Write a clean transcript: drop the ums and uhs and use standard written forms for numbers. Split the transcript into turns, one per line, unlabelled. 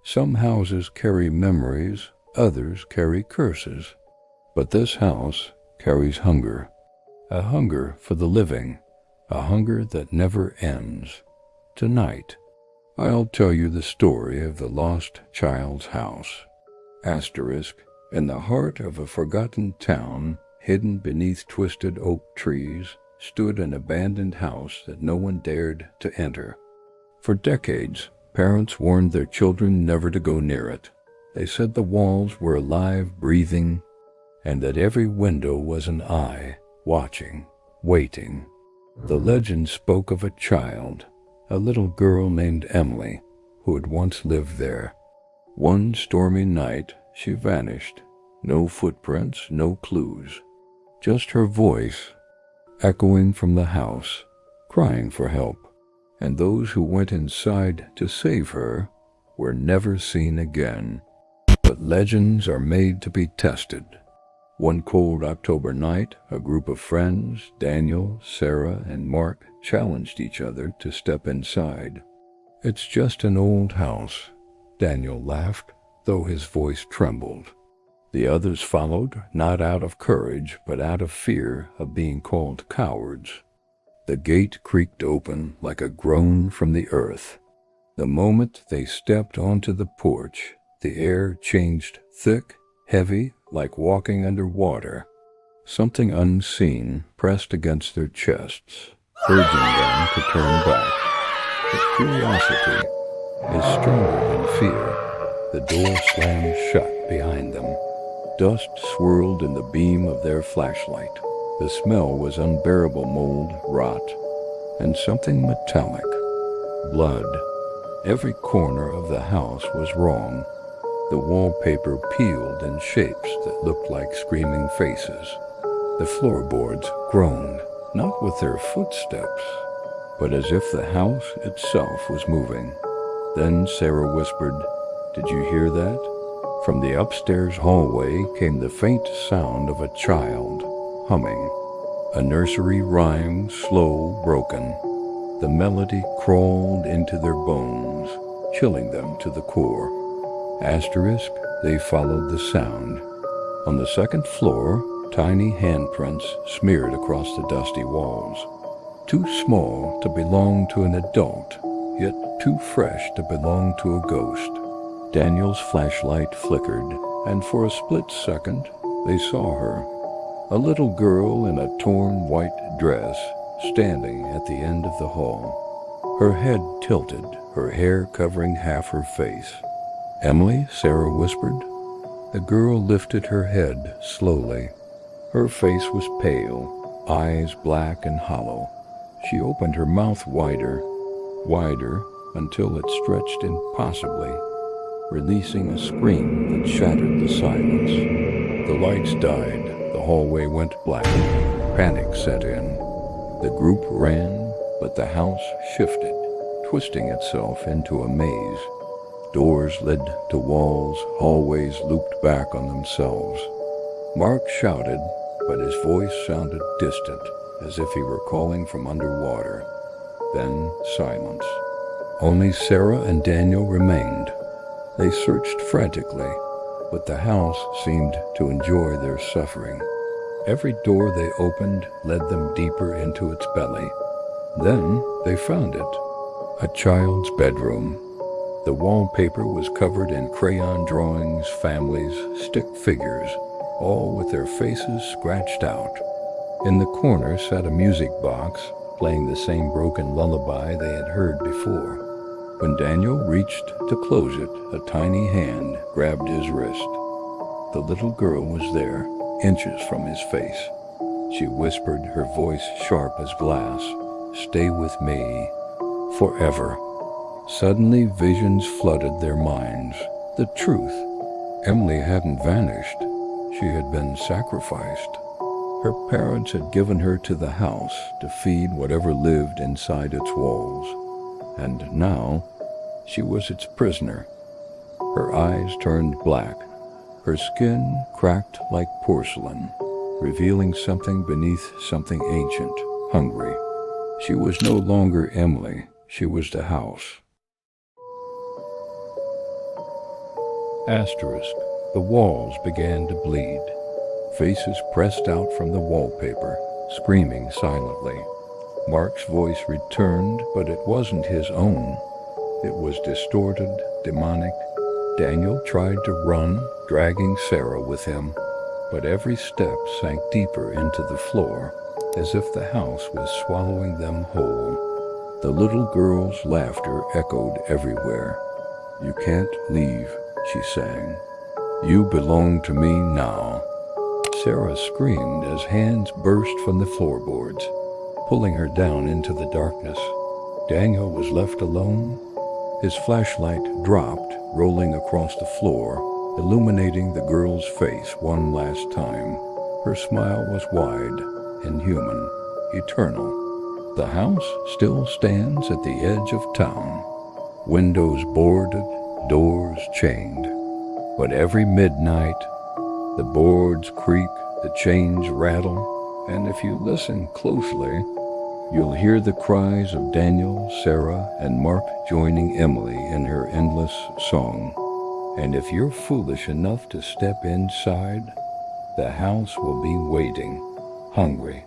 Some houses carry memories, others carry curses. But this house carries hunger, a hunger for the living, a hunger that never ends. Tonight, I'll tell you the story of the lost child's house. Asterisk, in the heart of a forgotten town, hidden beneath twisted oak trees, stood an abandoned house that no one dared to enter. For decades, parents warned their children never to go near it. They said the walls were alive, breathing, and that every window was an eye, watching, waiting. The legend spoke of a child, a little girl named Emily, who had once lived there. One stormy night, she vanished. No footprints, no clues. Just her voice, echoing from the house, crying for help. And those who went inside to save her were never seen again. But legends are made to be tested. One cold October night, a group of friends, Daniel, Sarah, and Mark, challenged each other to step inside. "It's just an old house," Daniel laughed, though his voice trembled. The others followed, not out of courage, but out of fear of being called cowards. The gate creaked open like a groan from the earth. The moment they stepped onto the porch, the air changed thick, heavy, like walking under water. Something unseen pressed against their chests, urging them to turn back. But curiosity is stronger than fear. The door slammed shut behind them. Dust swirled in the beam of their flashlight. The smell was unbearable mold, rot, and something metallic. Blood. Every corner of the house was wrong. The wallpaper peeled in shapes that looked like screaming faces. The floorboards groaned, not with their footsteps, but as if the house itself was moving. Then Sarah whispered, "Did you hear that?" From the upstairs hallway came the faint sound of a child, humming. A nursery rhyme, slow, broken. The melody crawled into their bones, chilling them to the core. Asterisk, they followed the sound. On the second floor, tiny handprints smeared across the dusty walls. Too small to belong to an adult, yet too fresh to belong to a ghost. Daniel's flashlight flickered, and for a split second, they saw her. A little girl in a torn white dress, standing at the end of the hall. Her head tilted, her hair covering half her face. "Emily?" Sarah whispered. The girl lifted her head slowly. Her face was pale, eyes black and hollow. She opened her mouth wider, until it stretched impossibly, releasing a scream that shattered the silence. The lights died, the hallway went black, panic set in. The group ran, but the house shifted, twisting itself into a maze. Doors led to walls, hallways looped back on themselves. Mark shouted, but his voice sounded distant, as if he were calling from underwater. Then silence. Only Sarah and Daniel remained. They searched frantically, but the house seemed to enjoy their suffering. Every door they opened led them deeper into its belly. Then they found it, a child's bedroom. The wallpaper was covered in crayon drawings, families, stick figures, all with their faces scratched out. In the corner sat a music box, playing the same broken lullaby they had heard before. When Daniel reached to close it, a tiny hand grabbed his wrist. The little girl was there, inches from his face. She whispered, her voice sharp as glass, "Stay with me, forever." Suddenly visions flooded their minds. The truth. Emily hadn't vanished. She had been sacrificed. Her parents had given her to the house to feed whatever lived inside its walls. And now, she was its prisoner. Her eyes turned black, her skin cracked like porcelain, revealing something beneath something ancient, hungry. She was no longer Emily, she was the house. Asterisk. The walls began to bleed. Faces pressed out from the wallpaper, screaming silently. Mark's voice returned, but it wasn't his own. It was distorted, demonic. Daniel tried to run, dragging Sarah with him, but every step sank deeper into the floor, as if the house was swallowing them whole. The little girl's laughter echoed everywhere. "You can't leave," she sang. "You belong to me now." Sarah screamed as hands burst from the floorboards, pulling her down into the darkness. Daniel was left alone. His flashlight dropped, rolling across the floor, illuminating the girl's face one last time. Her smile was wide, inhuman, eternal. The house still stands at the edge of town, windows boarded, doors chained. But every midnight, the boards creak, the chains rattle, and if you listen closely, you'll hear the cries of Daniel, Sarah, and Mark joining Emily in her endless song. And if you're foolish enough to step inside, the house will be waiting, hungry,